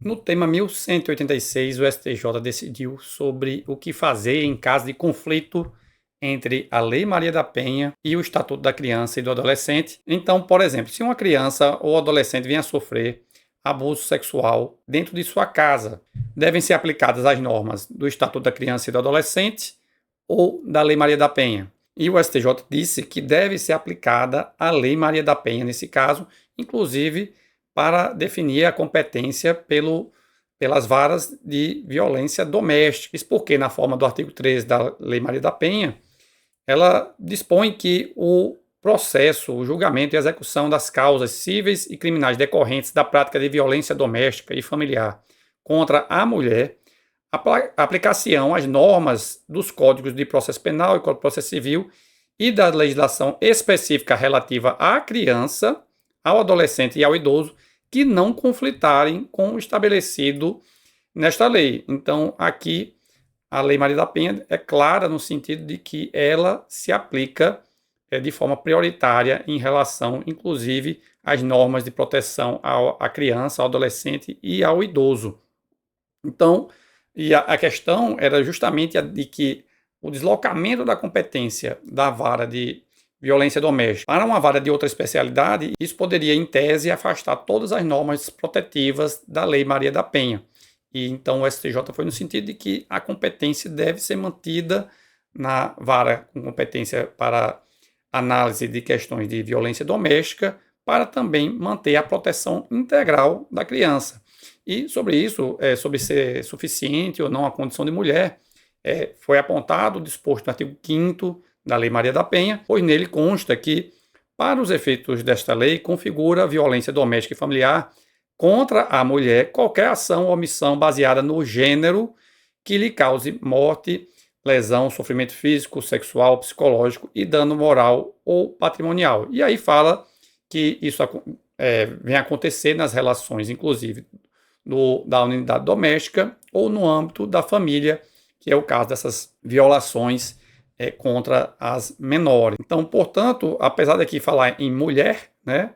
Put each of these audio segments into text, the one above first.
No tema 1186, o STJ decidiu sobre o que fazer em caso de conflito entre a Lei Maria da Penha e o Estatuto da Criança e do Adolescente. Então, por exemplo, se uma criança ou adolescente vem a sofrer abuso sexual dentro de sua casa, devem ser aplicadas as normas do Estatuto da Criança e do Adolescente ou da Lei Maria da Penha. E o STJ disse que deve ser aplicada a Lei Maria da Penha nesse caso, inclusive para definir a competência pelas varas de violência doméstica. Isso porque, na forma do artigo 13 da Lei Maria da Penha, ela dispõe que o processo, o julgamento e a execução das causas cíveis e criminais decorrentes da prática de violência doméstica e familiar contra a mulher aplicar-se-ão as normas dos códigos de processo penal e código de processo civil e da legislação específica relativa à criança, ao adolescente e ao idoso que não conflitarem com o estabelecido nesta lei. Então, aqui, a Lei Maria da Penha é clara no sentido de que ela se aplica de forma prioritária em relação, inclusive, às normas de proteção à criança, ao adolescente e ao idoso. Então, a questão era justamente a de que o deslocamento da competência da vara de violência doméstica para uma vara de outra especialidade, isso poderia, em tese, afastar todas as normas protetivas da Lei Maria da Penha. E então o STJ foi no sentido de que a competência deve ser mantida na vara com competência para análise de questões de violência doméstica, para também manter a proteção integral da criança. E sobre isso, sobre ser suficiente ou não a condição de mulher, foi apontado o disposto no artigo 5º da Lei Maria da Penha, pois nele consta que, para os efeitos desta lei, configura violência doméstica e familiar contra a mulher qualquer ação ou omissão baseada no gênero que lhe cause morte, lesão, sofrimento físico, sexual, psicológico e dano moral ou patrimonial. E aí fala que isso vem acontecer nas relações, inclusive, da unidade doméstica ou no âmbito da família, que é o caso dessas violações contra as menores. Então, portanto, apesar de aqui falar em mulher, né,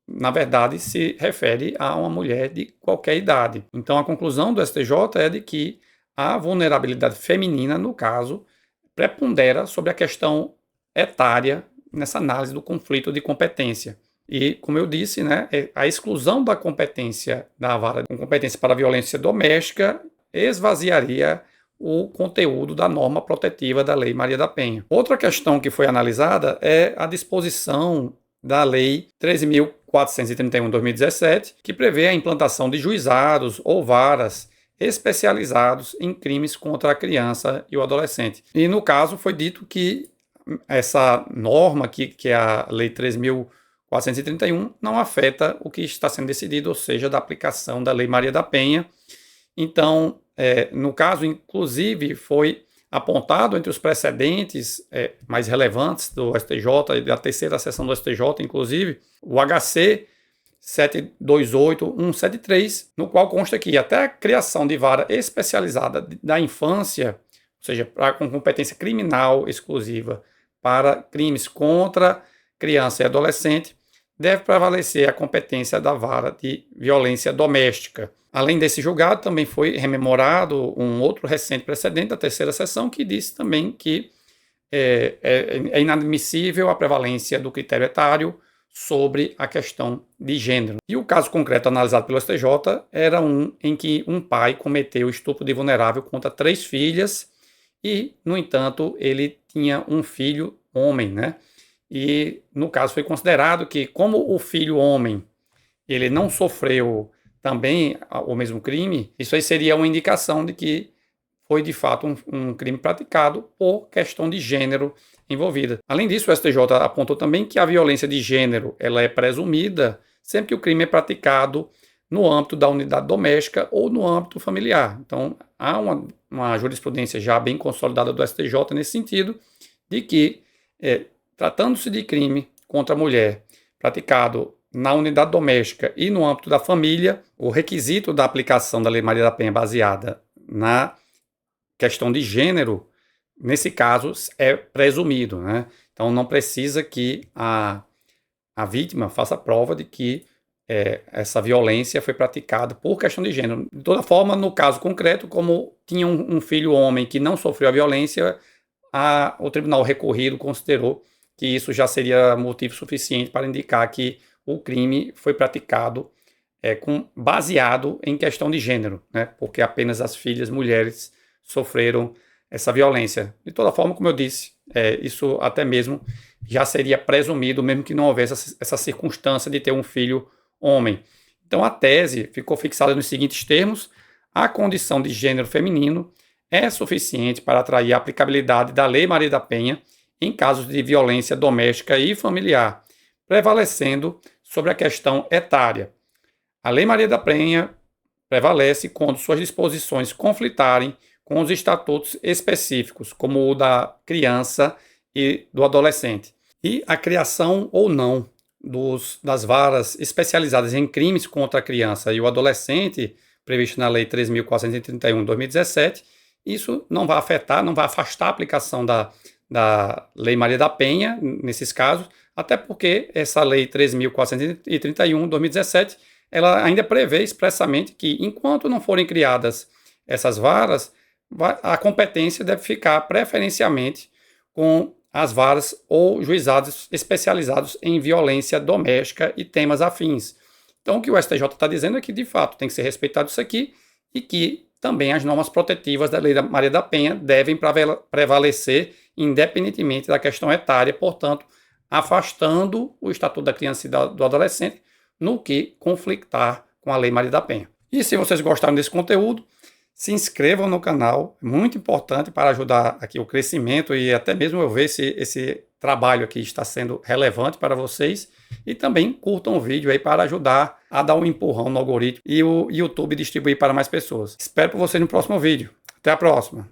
na verdade se refere a uma mulher de qualquer idade. Então, a conclusão do STJ é de que a vulnerabilidade feminina, no caso, prepondera sobre a questão etária nessa análise do conflito de competência. E, como eu disse, né, a exclusão da competência da vara com competência para a violência doméstica esvaziaria o conteúdo da norma protetiva da Lei Maria da Penha. Outra questão que foi analisada é a disposição da Lei 13.431/2017, que prevê a implantação de juizados ou varas especializados em crimes contra a criança e o adolescente. E, no caso, foi dito que essa norma aqui, que é a Lei 13.431, não afeta o que está sendo decidido, ou seja, da aplicação da Lei Maria da Penha. Então, no caso, inclusive, foi apontado entre os precedentes mais relevantes do STJ e da terceira sessão do STJ, inclusive, o HC 728173, no qual consta que até a criação de vara especializada da infância, ou seja, com competência criminal exclusiva para crimes contra criança e adolescente, deve prevalecer a competência da vara de violência doméstica. Além desse julgado, também foi rememorado um outro recente precedente da terceira sessão que disse também que é inadmissível a prevalência do critério etário sobre a questão de gênero. E o caso concreto analisado pelo STJ era um em que um pai cometeu estupro de vulnerável contra 3 filhas e, no entanto, ele tinha um filho homem, né? E, no caso, foi considerado que, como o filho homem ele não sofreu também o mesmo crime, isso aí seria uma indicação de que foi de fato um crime praticado por questão de gênero envolvida. Além disso, o STJ apontou também que a violência de gênero ela é presumida sempre que o crime é praticado no âmbito da unidade doméstica ou no âmbito familiar. Então, há uma jurisprudência já bem consolidada do STJ nesse sentido, de que, tratando-se de crime contra a mulher praticado na unidade doméstica e no âmbito da família, o requisito da aplicação da Lei Maria da Penha baseada na questão de gênero, nesse caso, é presumido, né? Então, não precisa que a vítima faça prova de que essa violência foi praticada por questão de gênero. De toda forma, no caso concreto, como tinha um filho homem que não sofreu a violência, o tribunal recorrido considerou que isso já seria motivo suficiente para indicar que o crime foi praticado baseado em questão de gênero, né? Porque apenas as filhas mulheres sofreram essa violência. De toda forma, como eu disse, isso até mesmo já seria presumido, mesmo que não houvesse essa circunstância de ter um filho homem. Então a tese ficou fixada nos seguintes termos: a condição de gênero feminino é suficiente para atrair a aplicabilidade da Lei Maria da Penha em casos de violência doméstica e familiar, prevalecendo sobre a questão etária. A Lei Maria da Penha prevalece quando suas disposições conflitarem com os estatutos específicos, como o da criança e do adolescente. E a criação ou não das varas especializadas em crimes contra a criança e o adolescente, previsto na Lei 3.431 de 2017, isso não vai afetar, não vai afastar a aplicação da Lei Maria da Penha, nesses casos, até porque essa Lei 3.431 de 2017, ela ainda prevê expressamente que, enquanto não forem criadas essas varas, a competência deve ficar preferencialmente com as varas ou juizados especializados em violência doméstica e temas afins. Então, o que o STJ está dizendo é que, de fato, tem que ser respeitado isso aqui e que também as normas protetivas da Lei Maria da Penha devem prevalecer independentemente da questão etária, portanto, afastando o Estatuto da Criança e do Adolescente no que conflitar com a Lei Maria da Penha. E se vocês gostaram desse conteúdo, se inscrevam no canal, é muito importante para ajudar aqui o crescimento e até mesmo eu ver se esse trabalho aqui está sendo relevante para vocês. E também curtam o vídeo aí para ajudar a dar um empurrão no algoritmo e o YouTube distribuir para mais pessoas. Espero por vocês no próximo vídeo. Até a próxima!